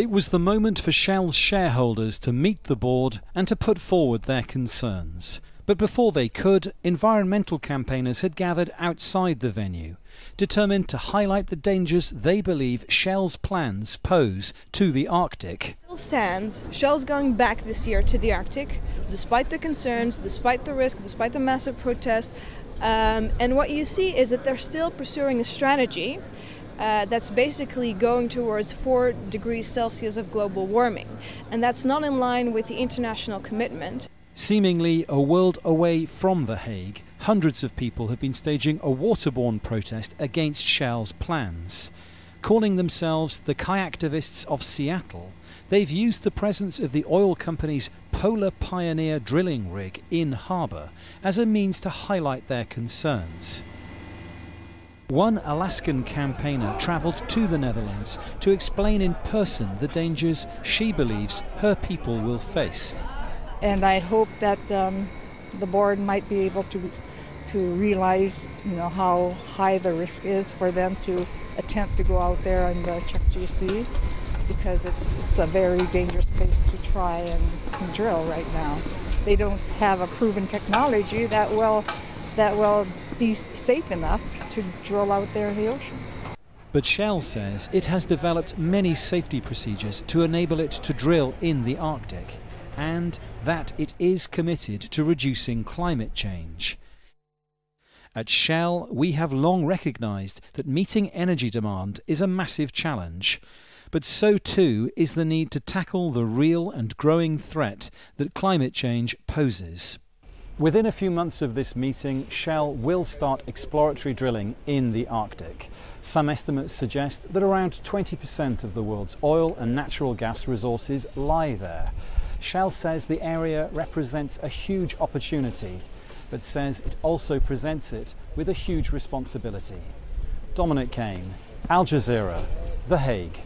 It was the moment for Shell's shareholders to meet the board and to put forward their concerns. But before they could, environmental campaigners had gathered outside the venue, determined to highlight the dangers they believe Shell's plans pose to the Arctic. Shell's going back this year to the Arctic, despite the concerns, despite the risk, despite the massive protests. And what you see is that they're still pursuing a strategy that's basically going towards 4 degrees Celsius of global warming. And that's not in line with the international commitment. Seemingly a world away from The Hague, hundreds of people have been staging a waterborne protest against Shell's plans. Calling themselves the Kayaktivists of Seattle, they've used the presence of the oil company's Polar Pioneer drilling rig in harbour as a means to highlight their concerns. One Alaskan campaigner travelled to the Netherlands to explain in person the dangers she believes her people will face. And I hope that the board might be able to realize, how high the risk is for them to attempt to go out there in the Chukchi Sea, because it's a very dangerous place to try and drill right now. They don't have a proven technology that will be safe enough to drill out there in the ocean. But Shell says it has developed many safety procedures to enable it to drill in the Arctic, and that it is committed to reducing climate change. At Shell, we have long recognised that meeting energy demand is a massive challenge, but so too is the need to tackle the real and growing threat that climate change poses. Within a few months of this meeting, Shell will start exploratory drilling in the Arctic. Some estimates suggest that around 20% of the world's oil and natural gas resources lie there. Shell says the area represents a huge opportunity, but says it also presents it with a huge responsibility. Dominic Kane, Al Jazeera, The Hague.